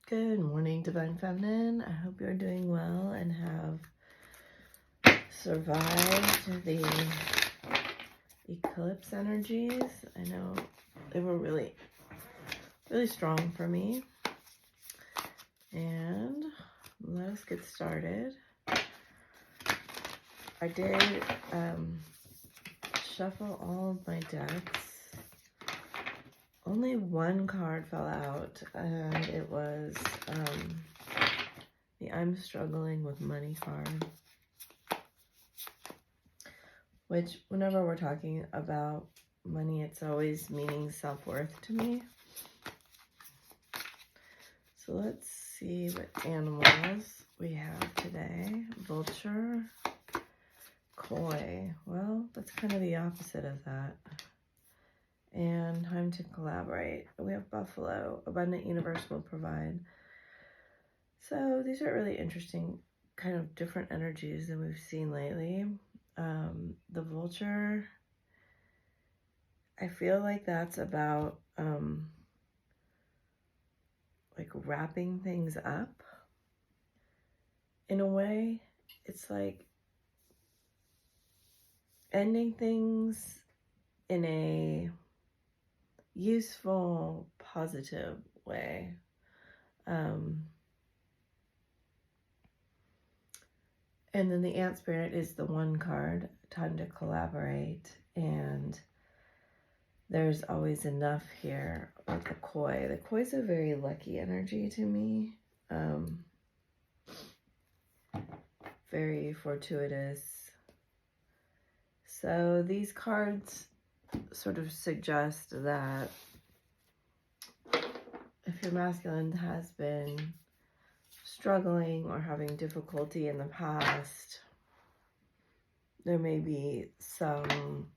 Good morning, Divine Feminine. I hope you're doing well and have survived the eclipse energies. I know they were really strong for me. And let us get started. I did shuffle all of my decks. Only one card fell out, and it was the I'm struggling with money card. Which, whenever we're talking about money, it's always meaning self-worth to me. So let's see what animals we have today. Vulture, koi. Well, that's kind of the opposite of that. And time to collaborate. We have buffalo. Abundant universe will provide. So these are really interesting, kind of different energies than we've seen lately. The vulture, I feel like that's about like wrapping things up in a way. It's like ending things in a useful, positive way. And then the ant spirit is the one card, time to collaborate, and there's always enough here with the koi. The koi is a very lucky energy to me. Very fortuitous. So these cards sort of suggest that if your masculine has been struggling or having difficulty in the past, there may be some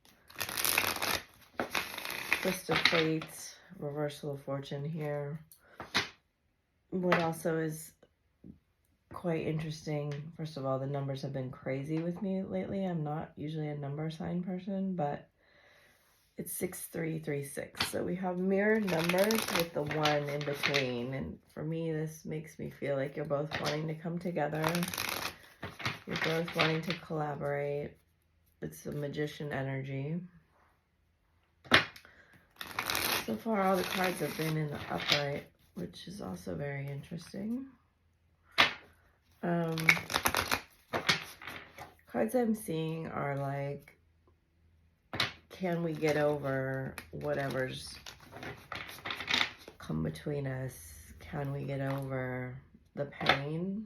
twist of fate, reversal of fortune here. What also is quite interesting, first of all, the numbers have been crazy with me lately. I'm not usually a number sign person, but it's 6336. So we have mirrored numbers with the 1 in between. And for me, this makes me feel like you're both wanting to come together. You're both wanting to collaborate. It's a magician energy. So far, all the cards have been in the upright, which is also very interesting. Cards I'm seeing are like, can we get over whatever's come between us? Can we get over the pain?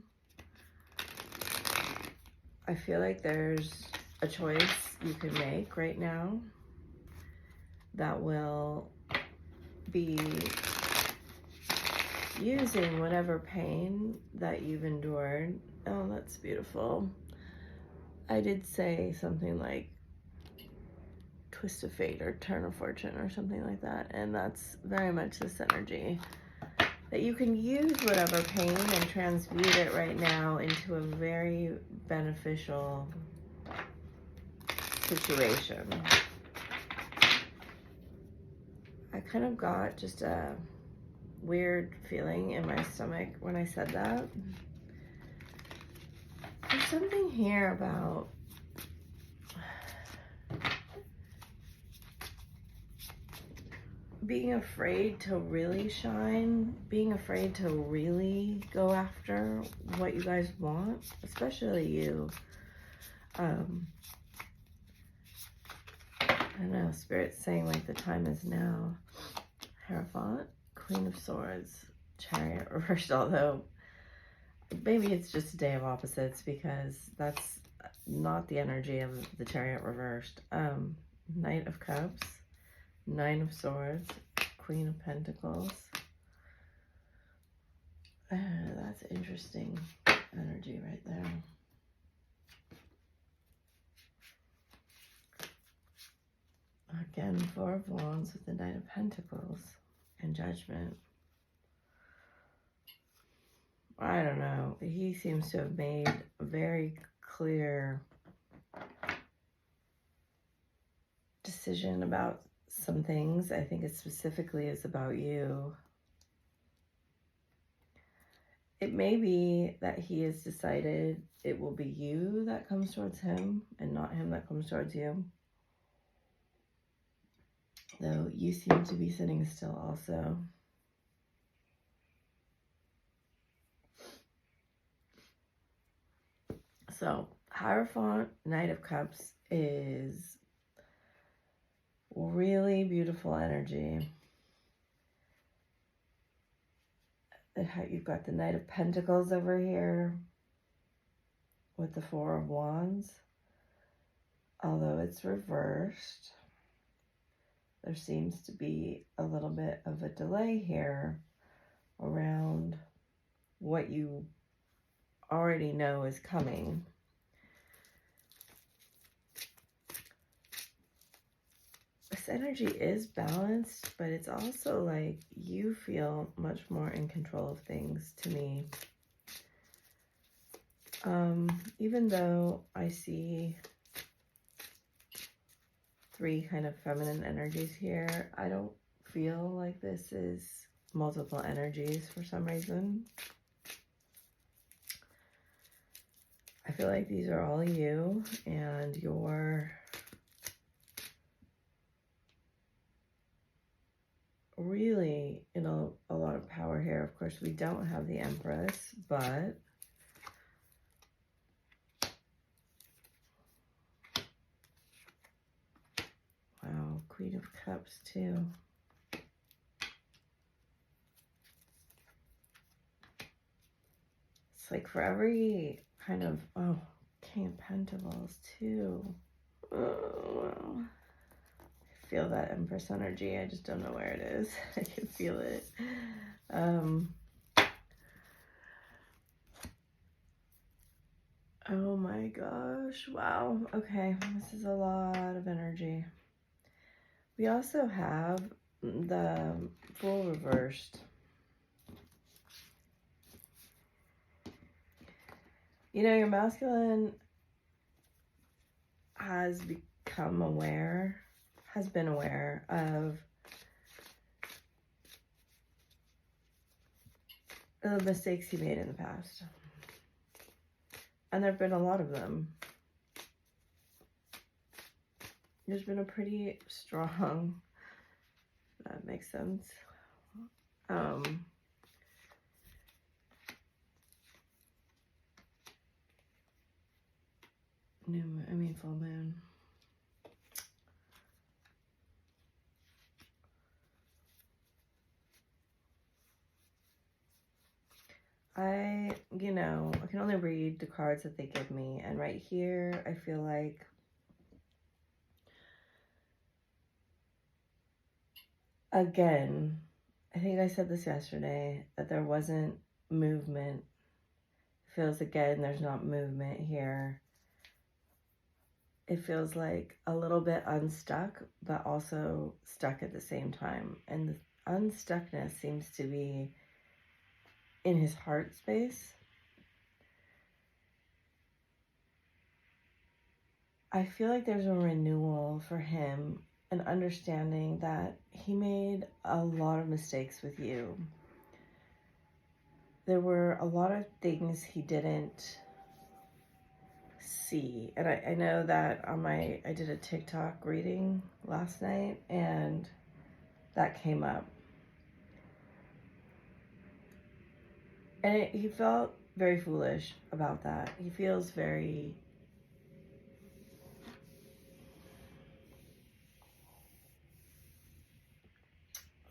I feel like there's a choice you can make right now that will be using whatever pain that you've endured. Oh, that's beautiful. I did say something like twist of fate or turn of fortune or something like that, and that's very much this energy that you can use whatever pain and transmute it right now into a very beneficial situation. I kind of got just a weird feeling in my stomach when I said that. There's something here about being afraid to really shine, being afraid to really go after what you guys want, especially you. I don't know, Spirit's saying like the time is now. Hierophant, Queen of Swords, Chariot reversed, although maybe it's just a day of opposites because that's not the energy of the Chariot reversed. Knight of Cups, 9 of Swords, Queen of Pentacles. That's interesting energy right there. Again, 4 of Wands with the Knight of Pentacles and Judgment. I don't know. He seems to have made a very clear decision about some things. I think it specifically is about you. it may be that he has decided it will be you that comes towards him and not him that comes towards you. Though you seem to be sitting still also. So, Hierophant, Knight of Cups is really beautiful energy. You've got the Knight of Pentacles over here with the Four of Wands. Although it's reversed, there seems to be a little bit of a delay here around what you already know is coming. This energy is balanced, but it's also like you feel much more in control of things to me. Even though I see 3 kind of feminine energies here, I don't feel like this is multiple energies for some reason. I feel like these are all you, and you're really in a lot of power here. Of course, we don't have the Empress, but wow, Queen of Cups too. It's like for every kind of, oh, King of Pentacles too. Oh, wow. I feel that Empress energy. I just don't know where it is. I can feel it. Oh my gosh. Wow. Okay. This is a lot of energy. We also have the Fool reversed. You know, your masculine has become aware, has been aware of the mistakes he made in the past. And there have been a lot of them. There's been a pretty strong, that makes sense. Full moon. I can only read the cards that they give me. And right here, I feel like again, I think I said this yesterday, that there wasn't movement. It feels again, there's not movement here. It feels like a little bit unstuck, but also stuck at the same time. And the unstuckness seems to be in his heart space. I feel like there's a renewal for him, an understanding that he made a lot of mistakes with you. There were a lot of things he didn't see. And I know that on I did a TikTok reading last night, and that came up. And he felt very foolish about that. He feels very...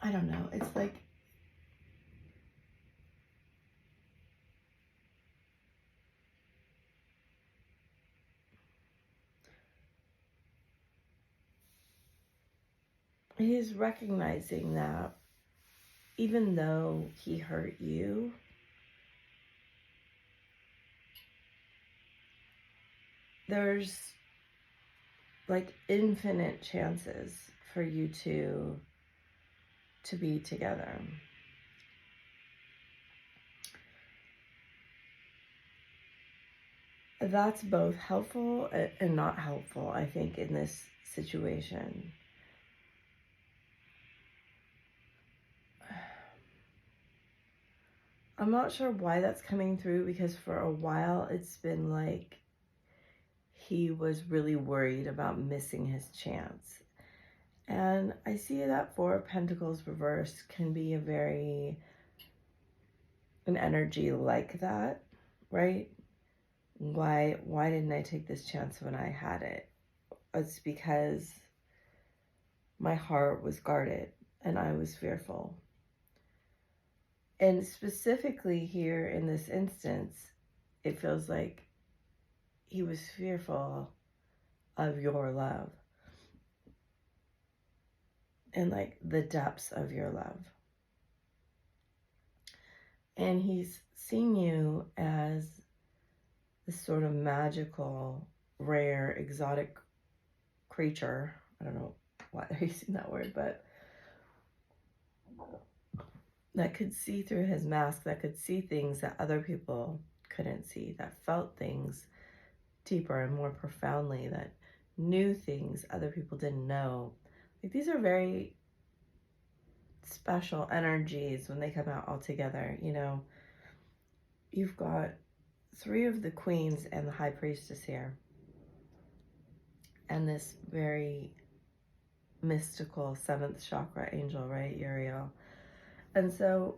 I don't know. It's like... he's recognizing that even though he hurt you, there's like infinite chances for you to be together. That's both helpful and not helpful, I think, in this situation. I'm not sure why that's coming through, because for a while it's been like he was really worried about missing his chance. And I see that Four of Pentacles reversed can be an energy like that, right? Why didn't I take this chance when I had it? It's because my heart was guarded and I was fearful. And specifically here in this instance, it feels like he was fearful of your love and like the depths of your love. And he's seen you as this sort of magical, rare, exotic creature. I don't know why they're using that word, but that could see through his mask, that could see things that other people couldn't see, that felt things deeper and more profoundly, that knew things other people didn't know. Like, these are very special energies when they come out all together. You know, you've got 3 of the queens and the high priestess here, and this very mystical 7th chakra angel, right, Uriel. And so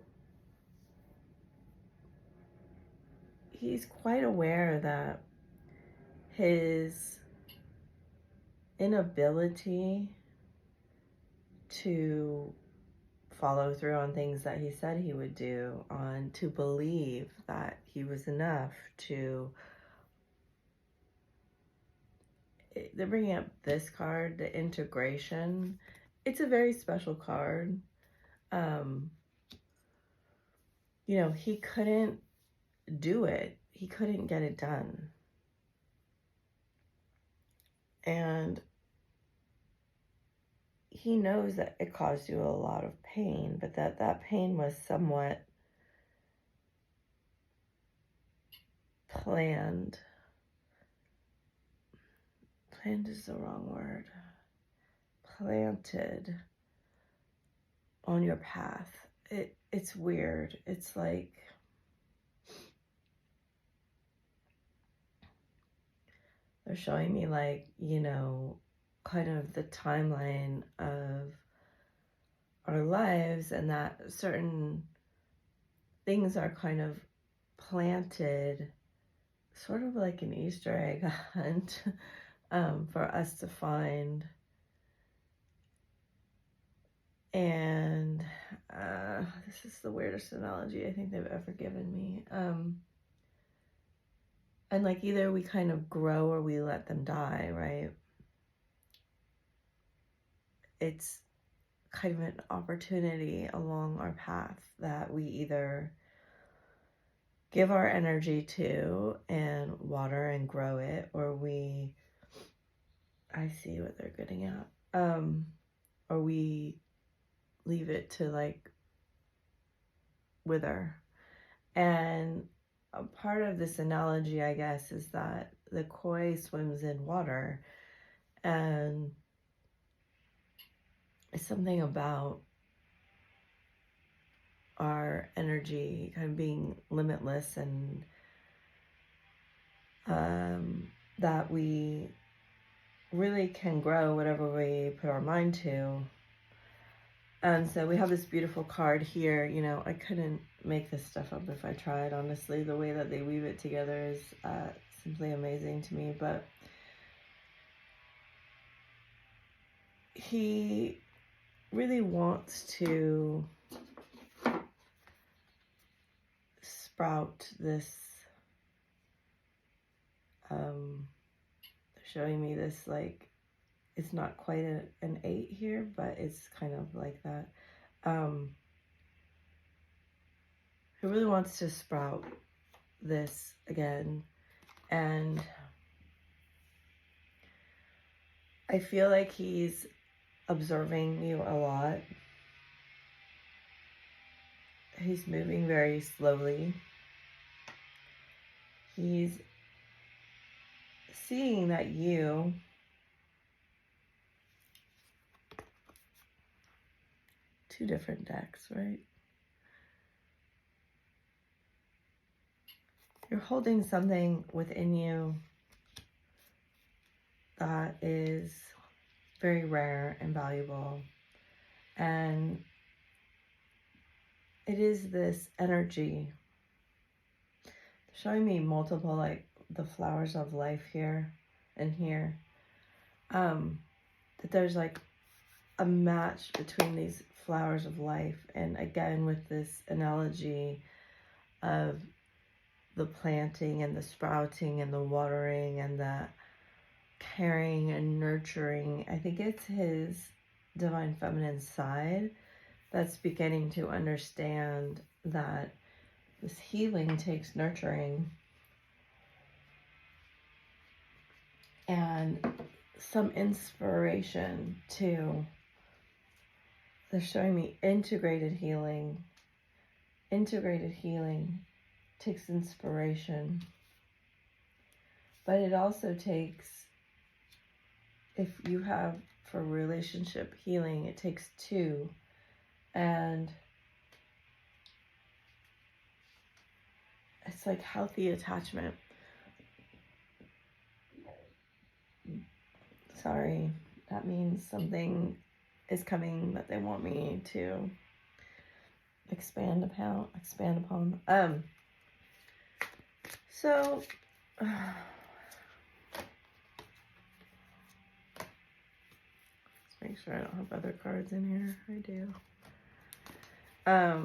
he's quite aware that his inability to follow through on things that he said he would do, on to believe that he was enough to... They're bringing up this card, the integration. It's a very special card. You know, he couldn't do it. He couldn't get it done. And he knows that it caused you a lot of pain, but that pain was somewhat planned. Planned is the wrong word. Planted on your path. It's weird. It's like they're showing me, like, you know, kind of the timeline of our lives, and that certain things are kind of planted, sort of like an Easter egg hunt, for us to find. And this is the weirdest analogy I think they've ever given me. And like, either we kind of grow or we let them die, right? It's kind of an opportunity along our path that we either give our energy to and water and grow it, or I see what they're getting at, or we leave it to like wither. And a part of this analogy, I guess, is that the koi swims in water, and it's something about our energy kind of being limitless, and that we really can grow whatever we put our mind to. And so we have this beautiful card here. You know, I couldn't make this stuff up if I tried, honestly. The way that they weave it together is simply amazing to me. But he really wants to sprout this, showing me this, like, it's not quite an 8 here, but it's kind of like that. He really wants to sprout this again, and I feel like he's observing you a lot. He's moving very slowly. He's seeing that you two different decks, right? You're holding something within you that is very rare and valuable. And it is this energy. Showing me multiple, like the flowers of life here and here. That there's like a match between these flowers of life. And again, with this analogy of the planting and the sprouting and the watering and the caring and nurturing. I think it's his divine feminine side that's beginning to understand that this healing takes nurturing and some inspiration too. They're showing me integrated healing. Integrated healing takes inspiration, but it also takes, if you have for relationship healing, it takes two. And it's like healthy attachment. Sorry, that means something is coming that they want me to expand upon. So let's make sure I don't have other cards in here. I do. I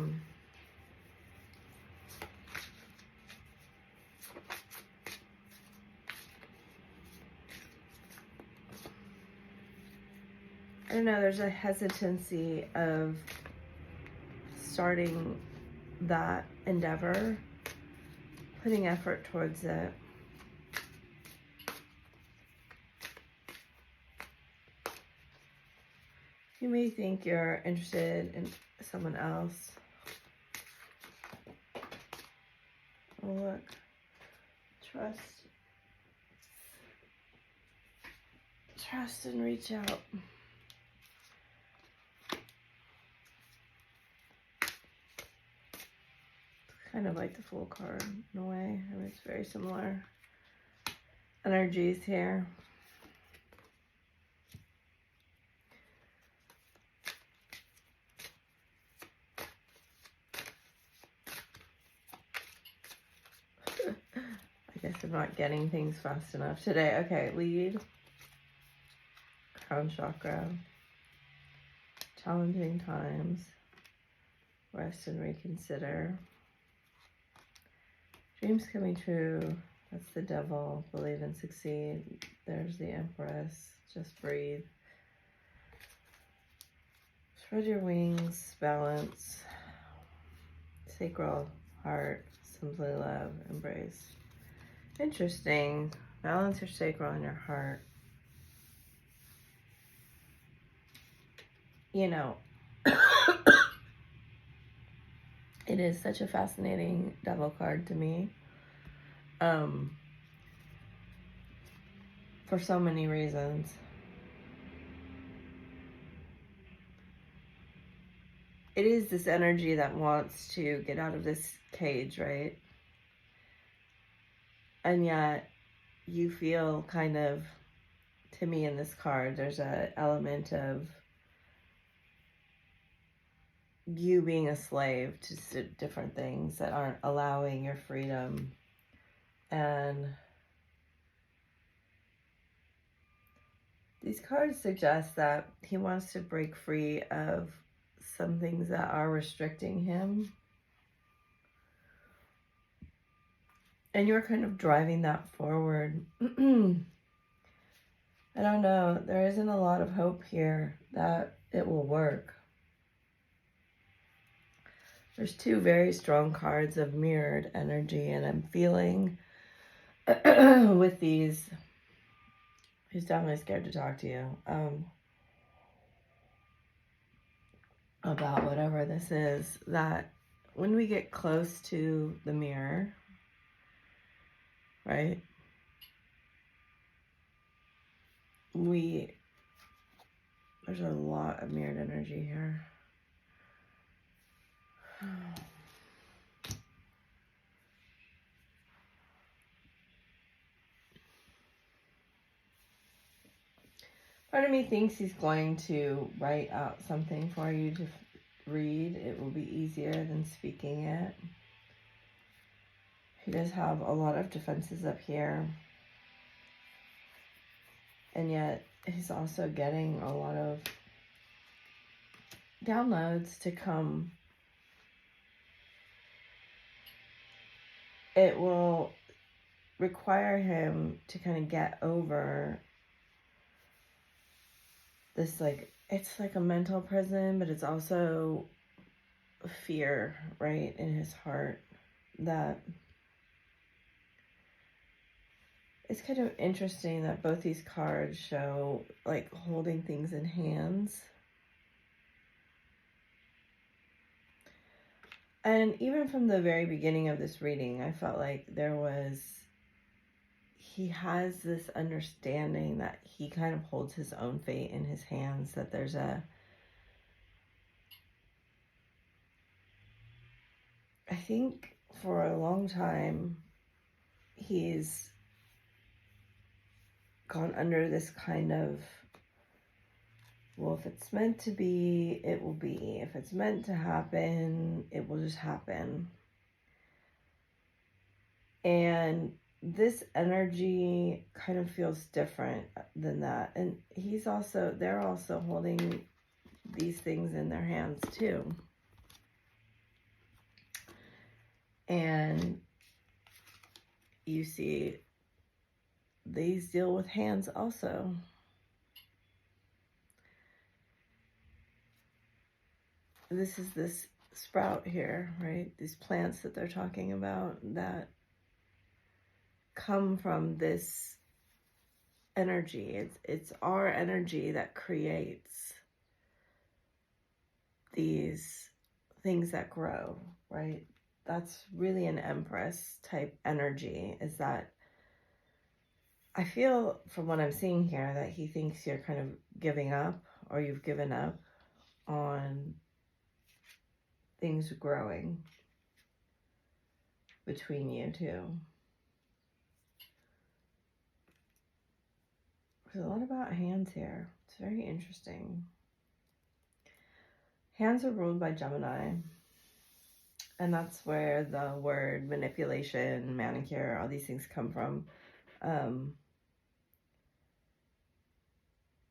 don't know, there's a hesitancy of starting that endeavor, putting effort towards it. You may think you're interested in someone else. Oh, look. Trust and reach out. Kind of like the Fool card in a way. I mean, it's very similar energies here. I guess I'm not getting things fast enough today. Okay, lead. Crown chakra. Challenging times. Rest and reconsider. Dreams coming true. That's the Devil. Believe and succeed. There's the Empress. Just breathe. Spread your wings. Balance. Sacral heart. Simply love. Embrace. Interesting. Balance your sacral and your heart. You know, it is such a fascinating Devil card to me. For so many reasons. It is this energy that wants to get out of this cage, right? And yet you feel kind of, to me in this card, there's an element of you being a slave to different things that aren't allowing your freedom. And these cards suggest that he wants to break free of some things that are restricting him. And you're kind of driving that forward. I don't know. There isn't a lot of hope here that it will work. There's two very strong cards of mirrored energy, and I'm feeling with these, he's definitely scared to talk to you about whatever this is, that when we get close to the mirror, right, there's a lot of mirrored energy here. Part of me thinks he's going to write out something for you to read. It will be easier than speaking it. He does have a lot of defenses up here. And yet he's also getting a lot of downloads to come. It will require him to kind of get over this, like, it's like a mental prison, but it's also fear, right, in his heart. That it's kind of interesting that both these cards show like holding things in hands. And even from the very beginning of this reading, I felt like he has this understanding that he kind of holds his own fate in his hands, that there's I think for a long time, he's gone under this kind of, well, if it's meant to be, it will be. If it's meant to happen, it will just happen. And this energy kind of feels different than that. And they're also holding these things in their hands too. And you see, these deal with hands also. This is this sprout here, right? These plants that they're talking about that come from this energy. It's our energy that creates these things that grow, right? That's really an Empress type energy, is that I feel from what I'm seeing here that he thinks you're kind of giving up, or you've given up on things growing between you two. There's a lot about hands here. It's very interesting. Hands are ruled by Gemini. And that's where the word manipulation, manicure, all these things come from.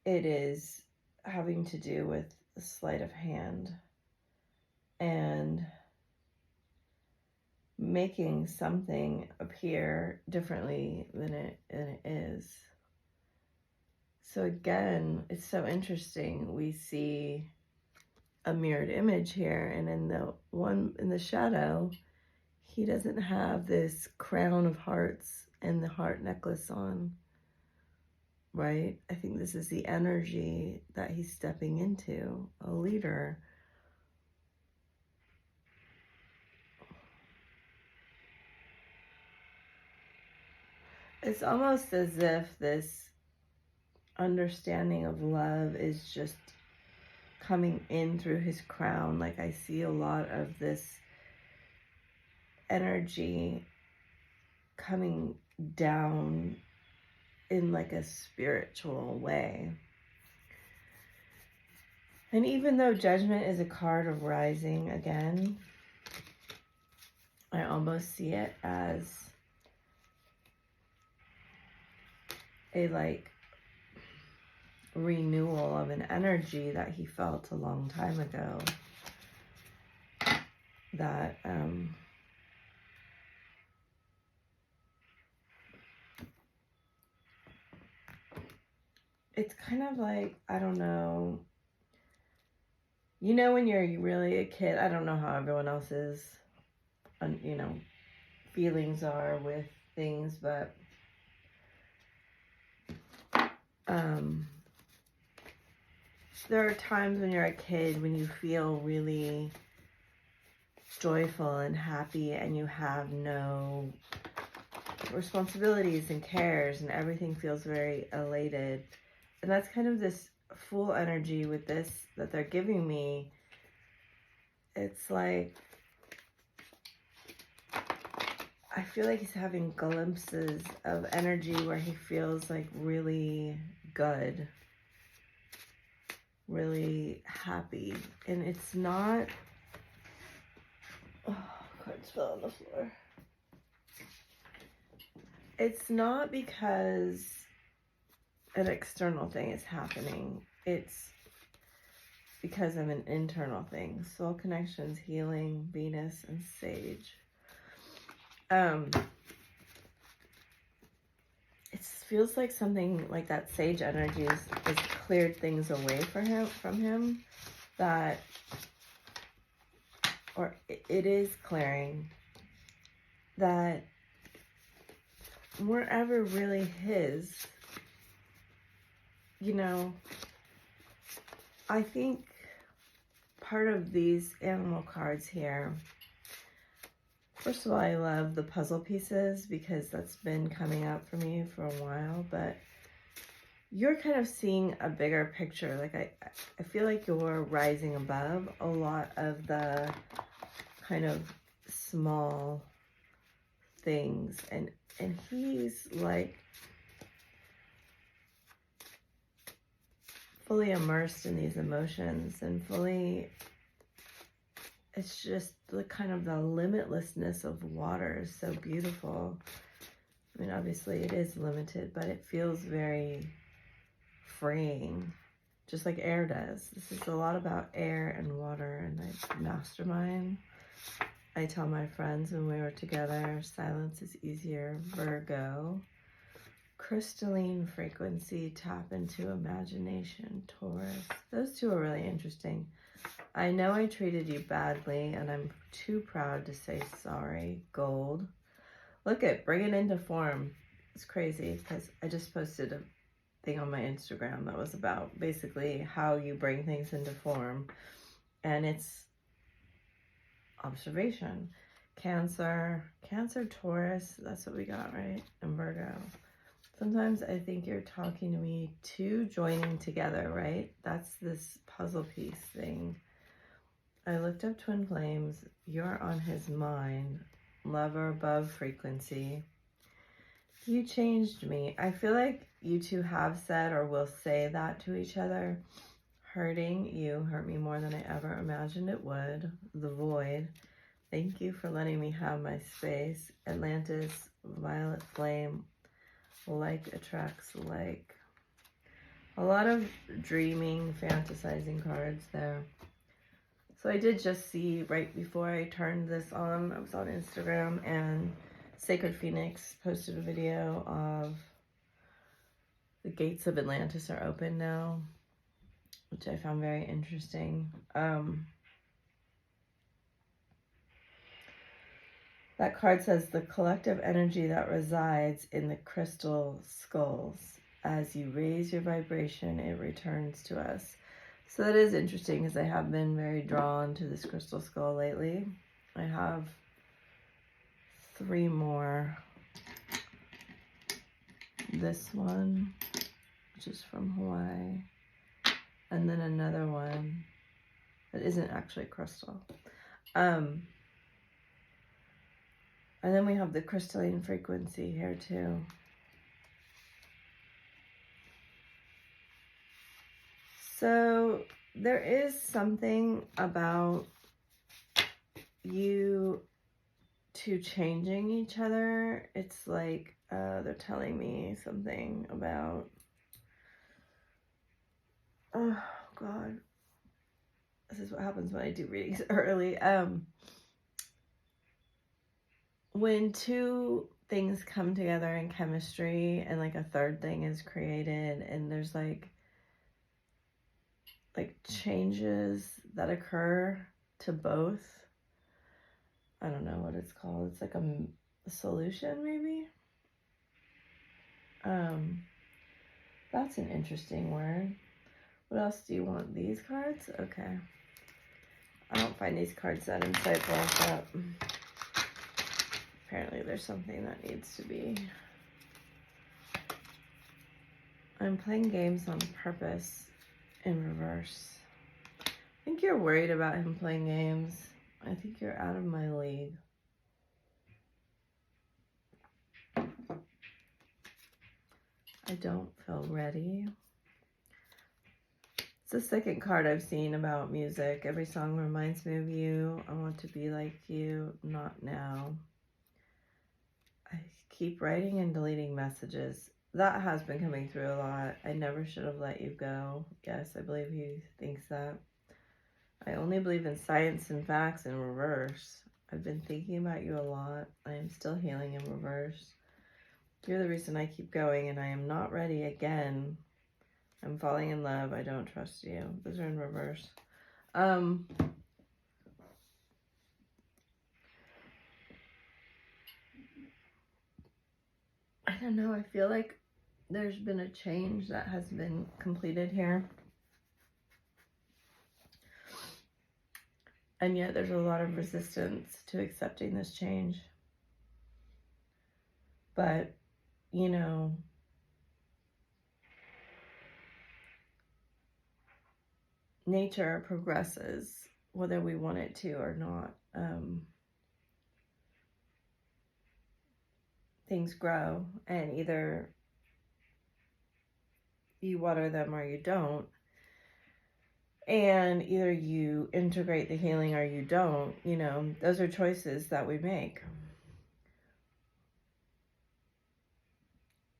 It is having to do with the sleight of hand and making something appear differently than it is. So again, it's so interesting. We see a mirrored image here, and in the one in the shadow, he doesn't have this crown of hearts and the heart necklace on, right? I think this is the energy that he's stepping into, a leader. It's almost as if this understanding of love is just coming in through his crown. Like, I see a lot of this energy coming down in like a spiritual way. And even though Judgment is a card of rising again, I almost see it as a like renewal of an energy that he felt a long time ago, that it's kind of like, I don't know, you know, when you're really a kid, I don't know how everyone else's you know, feelings are with things, but there are times when you're a kid when you feel really joyful and happy, and you have no responsibilities and cares, and everything feels very elated. And that's kind of this full energy with this that they're giving me. It's like, I feel like he's having glimpses of energy where he feels like really good. really happy. And it's not, oh, cards fell on the floor. It's not because an external thing is happening. It's because of an internal thing. Soul connections, healing, Venus, and Sage. It feels like something like that Sage energy is cleared things away from him that, or it is clearing, that weren't ever really his. You know, I think part of these animal cards here, first of all, I love the puzzle pieces because that's been coming up for me for a while, but you're kind of seeing a bigger picture. Like I feel like you're rising above a lot of the kind of small things, and he's like fully immersed in these emotions and fully, it's just the kind of the limitlessness of water is so beautiful. I mean, obviously it is limited, but it feels very freeing, just like air does. This is a lot about air and water, and I mastermind. I tell my friends when we were together, silence is easier, Virgo. Crystalline frequency, tap into imagination, Taurus. Those two are really interesting. I know I treated you badly, and I'm too proud to say sorry, Gold. Look at, bring it into form. It's crazy, because I just posted a thing on my Instagram that was about basically how you bring things into form, and it's observation. Cancer, Taurus, that's what we got, right? And Virgo. Sometimes I think you're talking to me, two joining together, right? That's this puzzle piece thing. I looked up twin flames. You're on his mind. Lover above frequency. You changed me. I feel like you two have said or will say that to each other. Hurting you hurt me more than I ever imagined it would. The void. Thank you for letting me have my space. Atlantis, violet flame. Like attracts like. A lot of dreaming, fantasizing cards there. So I did just see right before I turned this on, I was on Instagram, and Sacred Phoenix posted a video of the gates of Atlantis are open now, which I found very interesting. That card says the collective energy that resides in the crystal skulls. As you raise your vibration, it returns to us. So that is interesting because I have been very drawn to this crystal skull lately. I have 3 more. This one, which is from Hawaii, and then another one that isn't actually crystal. And then we have the crystalline frequency here too. So there is something about you two changing each other. It's like they're telling me something about, oh God, this is what happens when I do readings early. When two things come together in chemistry and like a third thing is created, and there's like changes that occur to both. I don't know what it's called. It's like a solution maybe. That's an interesting word. What else do you want? These cards? Okay. I don't find these cards that insightful, but apparently there's something that needs to be. I'm playing games on purpose in reverse. I think you're worried about him playing games. I think you're out of my league. I don't feel ready. It's the second card I've seen about music. Every song reminds me of you. I want to be like you, not now. I keep writing and deleting messages. That has been coming through a lot. I never should have let you go. Yes, I believe he thinks that. I only believe in science and facts in reverse. I've been thinking about you a lot. I am still healing in reverse. You're the reason I keep going, and I am not ready again. I'm falling in love. I don't trust you. Those are in reverse. I don't know. I feel like there's been a change that has been completed here. And yet there's a lot of resistance to accepting this change. But, you know, nature progresses whether we want it to or not. Things grow, and either you water them or you don't. And either you integrate the healing or you don't. You know, those are choices that we make.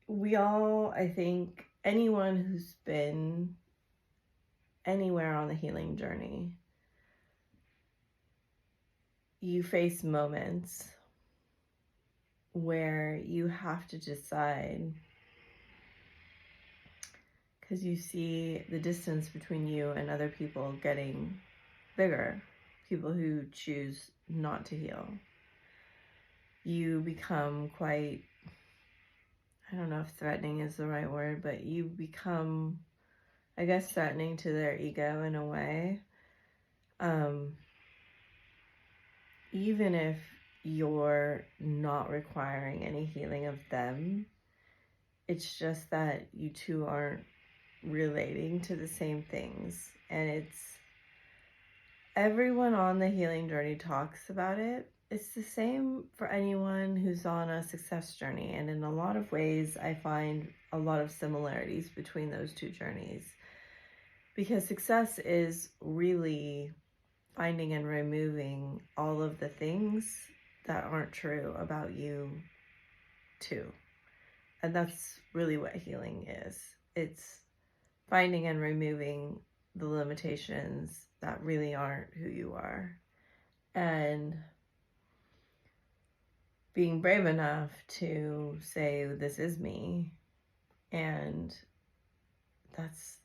We all, I think, anyone who's been anywhere on the healing journey, you face moments where you have to decide, because you see the distance between you and other people getting bigger, people who choose not to heal. You become quite, I don't know if threatening is the right word, but you become, I guess, threatening to their ego in a way. Even if you're not requiring any healing of them, it's just that you two aren't relating to the same things. And it's, everyone on the healing journey talks about it. It's the same for anyone who's on a success journey. And in a lot of ways, I find a lot of similarities between those two journeys. Because success is really finding and removing all of the things that aren't true about you too. And that's really what healing is. It's finding and removing the limitations that really aren't who you are. And being brave enough to say, this is me. And that's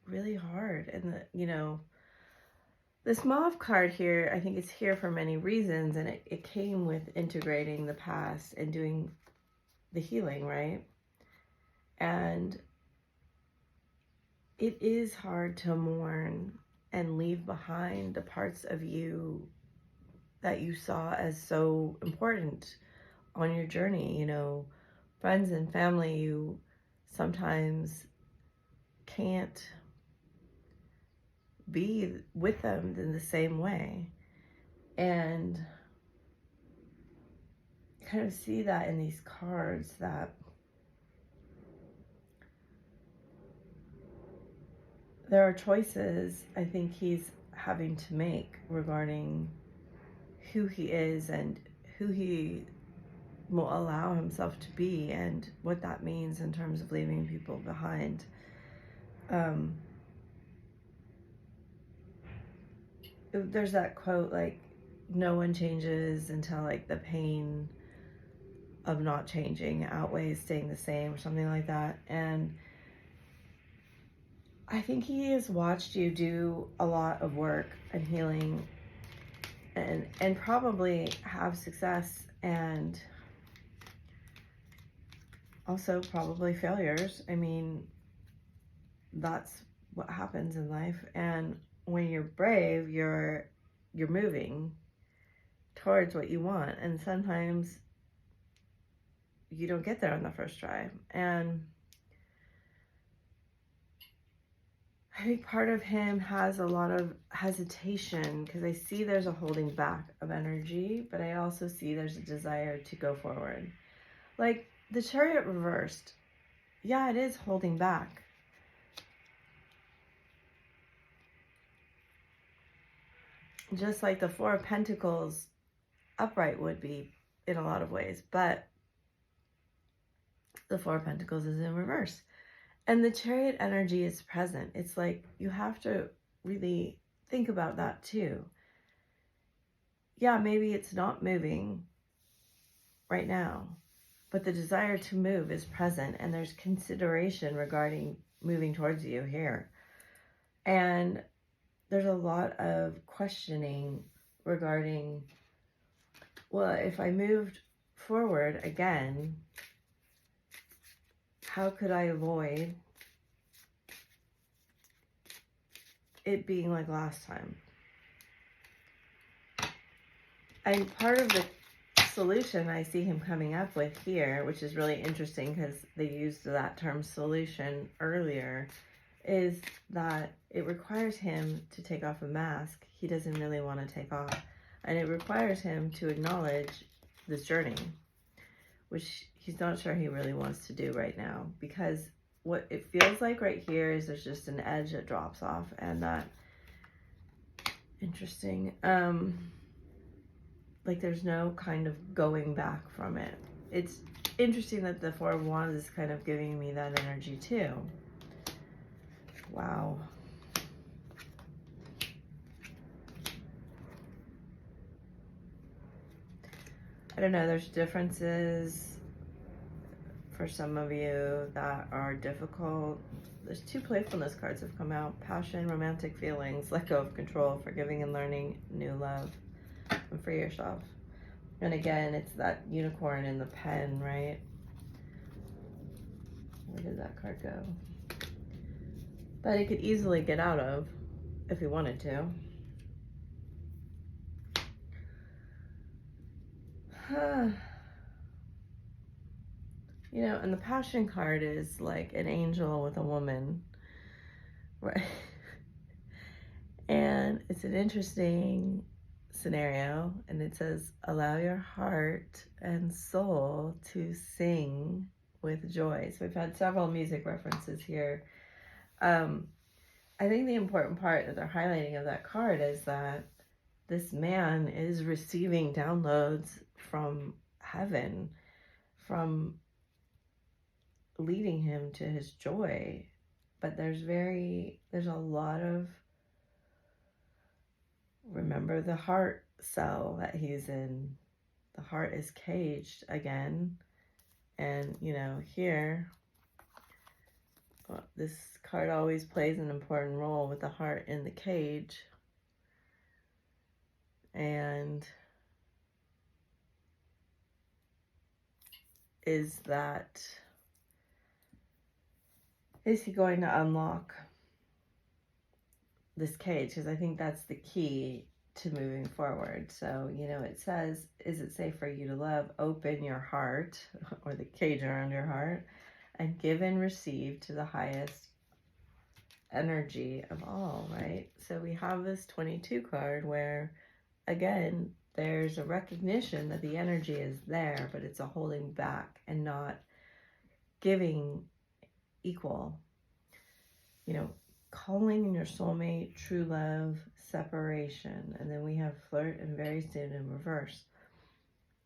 really hard. And, you know, this mauve card here, I think it's here for many reasons. And it came with integrating the past and doing the healing, right? And it is hard to mourn and leave behind the parts of you that you saw as so important on your journey. You know, friends and family, you sometimes can't be with them in the same way. And kind of see that in these cards, that there are choices I think he's having to make regarding who he is and who he will allow himself to be, and what that means in terms of leaving people behind. There's that quote, like, no one changes until, like, the pain of not changing outweighs staying the same, or something like that. And I think he has watched you do a lot of work and healing, and probably have success, and also probably failures. I mean, that's what happens in life. And when you're brave, you're moving towards what you want, and sometimes you don't get there on the first try. And I think part of him has a lot of hesitation, because I see there's a holding back of energy, but I also see there's a desire to go forward. Like the Chariot reversed, yeah, it is holding back. just like the Four of Pentacles upright would be in a lot of ways, but the Four of Pentacles is in reverse. And the Chariot energy is present. It's like you have to really think about that too. Yeah, maybe it's not moving right now, but the desire to move is present, and there's consideration regarding moving towards you here. And there's a lot of questioning regarding, well, if I moved forward again, how could I avoid it being like last time? And part of the solution I see him coming up with here, which is really interesting because they used that term solution earlier, is that it requires him to take off a mask he doesn't really want to take off. And it requires him to acknowledge this journey, which he's not sure he really wants to do right now, because what it feels like right here is there's just an edge that drops off, and that interesting, like there's no kind of going back from it. It's interesting that the Four of Wands is kind of giving me that energy too. Wow. I don't know, there's differences for some of you that are difficult. There's two playfulness cards have come out. Passion, romantic feelings, let go of control, forgiving and learning new love, and free yourself. And again, it's that unicorn in the pen, right? Where did that card go? That he could easily get out of if he wanted to. You know, and the passion card is like an angel with a woman, right? And it's an interesting scenario, and it says, allow your heart and soul to sing with joy. So we've had several music references here. I think the important part that they're highlighting of that card is that this man is receiving downloads from heaven, from leading him to his joy. But there's a lot of, remember the heart cell that he's in. The heart is caged again. And, you know, here, this card always plays an important role with the heart in the cage. And is he going to unlock this cage? Because I think that's the key to moving forward. So, you know, it says, is it safe for you to love? Open your heart, or the cage around your heart, and give and receive to the highest energy of all, right? So we have this 22 card where, again, there's a recognition that the energy is there, but it's a holding back and not giving equal. You know, calling in your soulmate, true love, separation. And then we have flirt and very soon in reverse.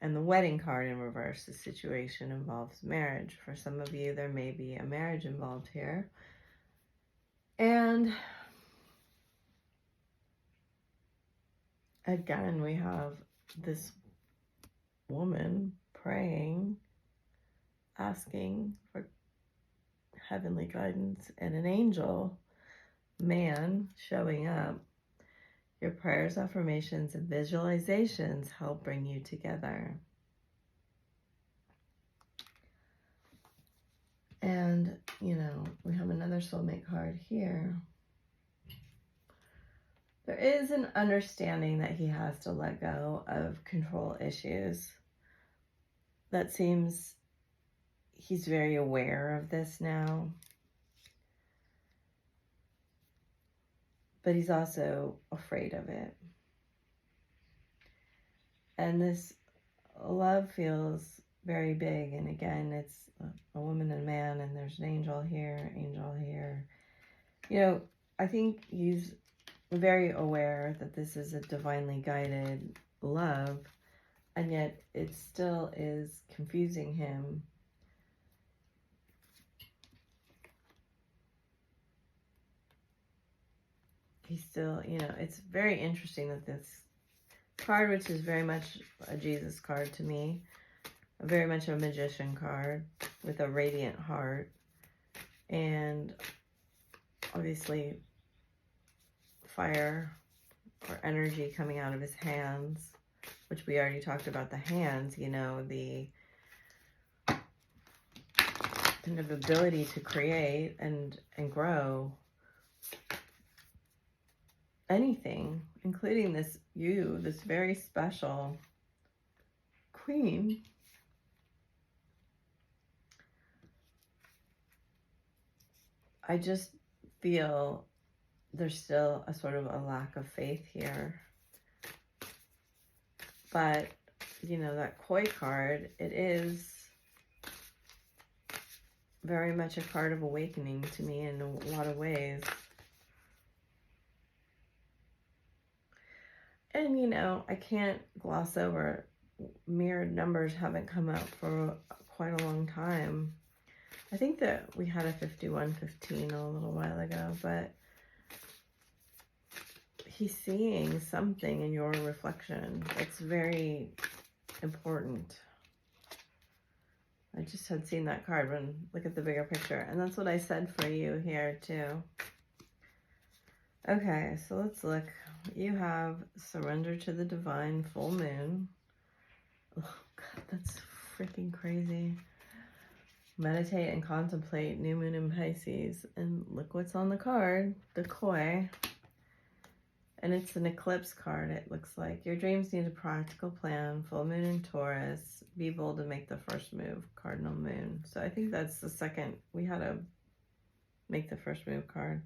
And the wedding card in reverse, the situation involves marriage. For some of you, there may be a marriage involved here. And again, we have this woman praying, asking for heavenly guidance, and an angel man showing up. Your prayers, affirmations, and visualizations help bring you together. And, you know, we have another soulmate card here. There is an understanding that he has to let go of control issues. That seems he's very aware of this now. But he's also afraid of it. And this love feels very big. And again, it's a woman and a man, and there's an angel here. You know, I think he's very aware that this is a divinely guided love, and yet it still is confusing him. He's still, you know, it's very interesting that this card, which is very much a Jesus card to me, very much a magician card with a radiant heart, and obviously fire or energy coming out of his hands, which we already talked about the hands, you know, the kind of ability to create and grow anything, including this you, this very special queen. I just feel there's still a sort of a lack of faith here. But, you know, that koi card, it is very much a card of awakening to me in a lot of ways. And, you know, I can't gloss over, mirrored numbers haven't come out for quite a long time. I think that we had a 5115 a little while ago, but he's seeing something in your reflection that's very important. I just had seen that card when, look at the bigger picture. And that's what I said for you here too. Okay, so let's look. You have surrender to the divine, full moon. Oh God, that's freaking crazy. Meditate and contemplate, new moon in Pisces. And look what's on the card, the koi. And it's an eclipse card, it looks like. Your dreams need a practical plan. Full moon in Taurus. Be bold to make the first move. Cardinal moon. So I think that's the second. We had to make the first move card.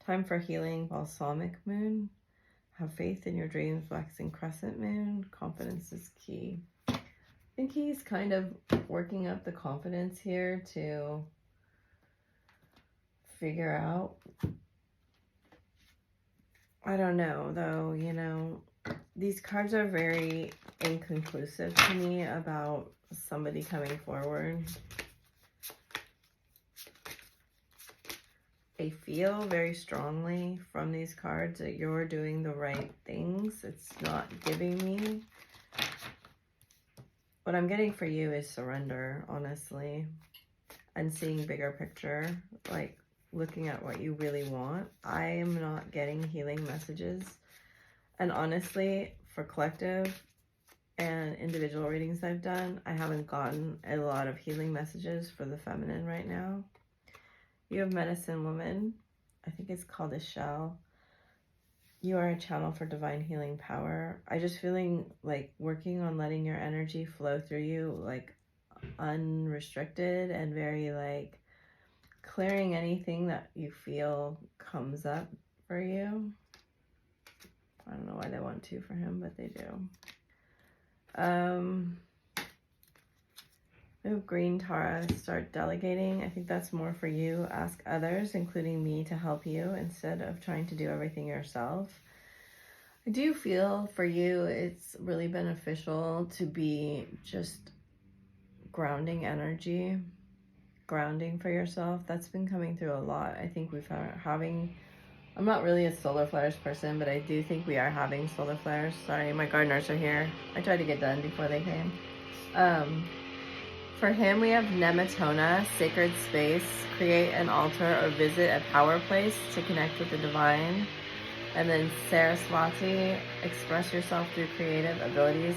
Time for healing. Balsamic moon. Have faith in your dreams. Waxing crescent moon. Confidence is key. I think he's kind of working up the confidence here to figure out. I don't know, though, you know, these cards are very inconclusive to me about somebody coming forward. I feel very strongly from these cards that you're doing the right things. It's not giving me. What I'm getting for you is surrender, honestly, and seeing bigger picture, like looking at what you really want. I am not getting healing messages. And honestly, for collective and individual readings I've done, I haven't gotten a lot of healing messages for the feminine right now. You have medicine woman. I think it's called a shell. You are a channel for divine healing power. I just feeling like working on letting your energy flow through you, like unrestricted, and very like clearing anything that you feel comes up for you. I don't know why they want to for him, but they do. Move green, Tara, start delegating. I think that's more for you. Ask others, including me, to help you instead of trying to do everything yourself. I do feel for you it's really beneficial to be just grounding energy, grounding for yourself. That's been coming through a lot. I think we've having, I'm not really a solar flares person, but I do think we are having solar flares. Sorry, my gardeners are here. I tried to get done before they came. For him, we have Nematona, sacred space, create an altar or visit a power place to connect with the divine. And then Saraswati, express yourself through creative abilities.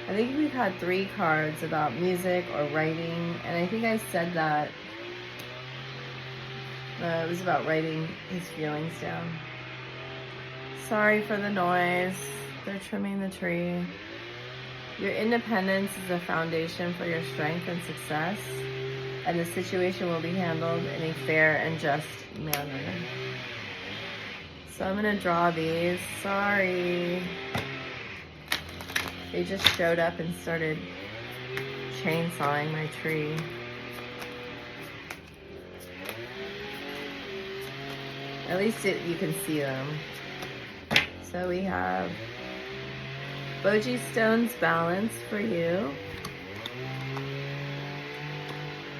I think we've had 3 cards about music or writing, and I think I said that it was about writing his feelings down. Sorry for the noise. They're trimming the tree. Your independence is a foundation for your strength and success, and the situation will be handled in a fair and just manner. So I'm going to draw these. Sorry. They just showed up and started chainsawing my tree. At least you can see them. So we have Boji Stone's balance for you.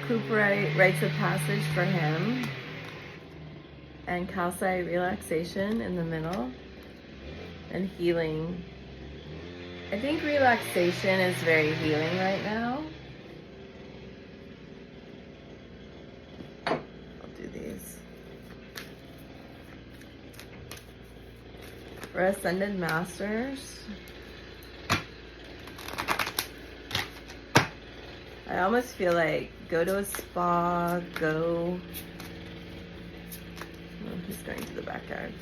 Cooperite rites of passage for him. And calcite relaxation in the middle. And healing. I think relaxation is very healing right now. I'll do these. For Ascended Masters, I almost feel like go to a spa, go... Oh, he's going to the backyard.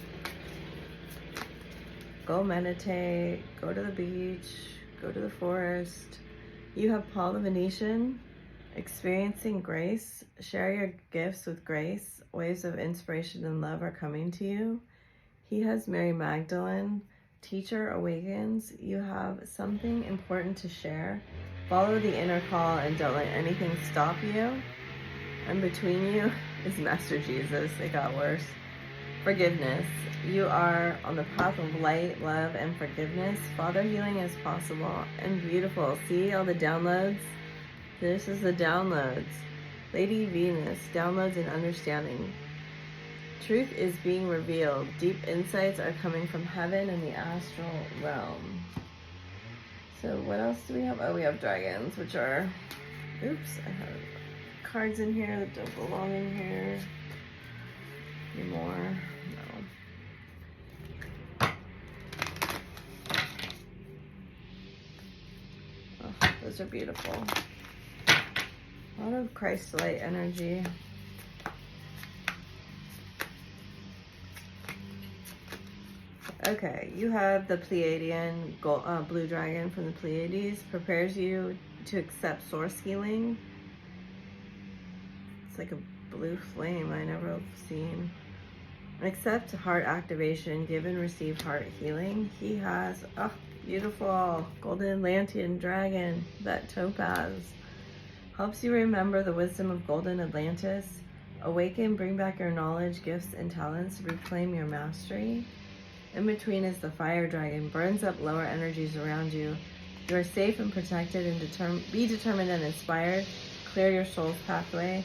Go meditate, go to the beach, go to the forest. You have Paul the Venetian, experiencing grace. Share your gifts with grace. Waves of inspiration and love are coming to you. He has Mary Magdalene, teacher awakens. You have something important to share. Follow the inner call and don't let anything stop you. And between you is Master Jesus. It got worse. Forgiveness. You are on the path of light, love, and forgiveness. Father healing is possible and beautiful. See all the downloads? This is the downloads. Lady Venus, downloads and understanding. Truth is being revealed. Deep insights are coming from heaven and the astral realm. So what else do we have? Oh, we have dragons, which are... Oops, I have cards in here that don't belong in here. Any more? No. Oh, those are beautiful. A lot of Christ light energy. Okay, you have the Pleiadian blue dragon from the Pleiades. Prepares you to accept source healing. It's like a blue flame I never have seen. Accept heart activation. Give and receive heart healing. He has, oh, beautiful golden Atlantean dragon, that topaz. Helps you remember the wisdom of golden Atlantis. Awaken, bring back your knowledge, gifts, and talents. Reclaim your mastery. In between is the fire dragon. Burns up lower energies around you. You are safe and protected, and be determined and inspired. Clear your soul's pathway.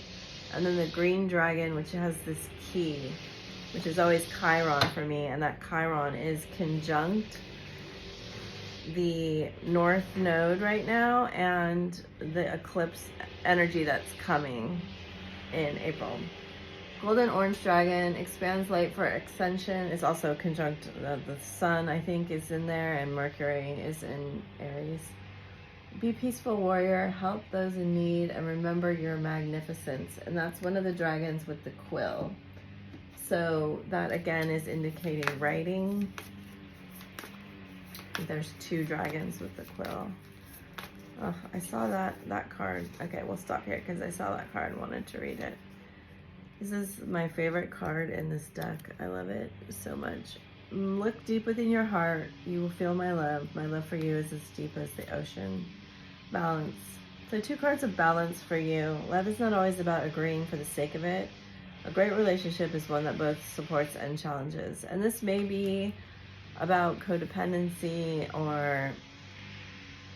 And then the green dragon, which has this key, which is always Chiron for me, and that Chiron is conjunct the North Node right now and the eclipse energy that's coming in April. Golden Orange Dragon expands light for ascension. Is also conjunct the Sun, I think, is in there, and Mercury is in Aries. Be peaceful warrior, help those in need, and remember your magnificence. And that's one of the dragons with the quill. So that again is indicating writing. There's two dragons with the quill. Oh, I saw that card. Okay, we'll stop here because I saw that card and wanted to read it. This is my favorite card in this deck. I love it so much. Look deep within your heart. You will feel my love. My love for you is as deep as the ocean. Balance. So 2 cards of balance for you. Love is not always about agreeing for the sake of it. A great relationship is one that both supports and challenges. And this may be about codependency or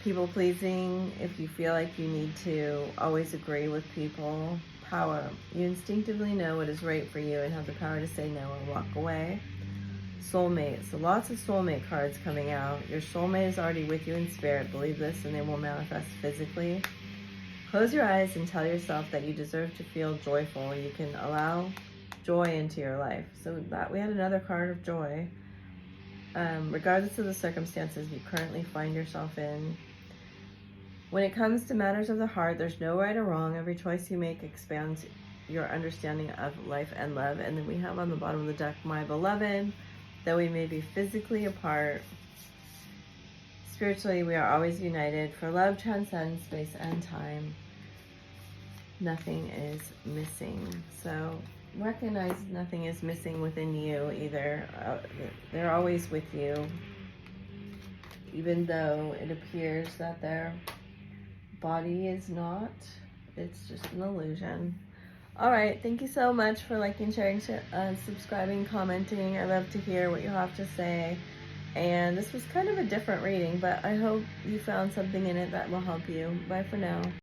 people pleasing. If you feel like you need to always agree with people. Power. You instinctively know what is right for you and have the power to say no or walk away. Soulmate. So lots of soulmate cards coming out. Your soulmate is already with you in spirit. Believe this and they will manifest physically. Close your eyes and tell yourself that you deserve to feel joyful. You can allow joy into your life. So that we had another card of joy. Regardless of the circumstances you currently find yourself in. When it comes to matters of the heart, there's no right or wrong. Every choice you make expands your understanding of life and love. And then we have on the bottom of the deck, my beloved, though we may be physically apart, spiritually we are always united. For love transcends space and time. Nothing is missing. So recognize nothing is missing within you either. They're always with you, even though it appears that their body is not. It's just an illusion. All right, thank you so much for liking, sharing, subscribing, commenting. I love to hear what you have to say. And this was kind of a different reading, but I hope you found something in it that will help you. Bye for now.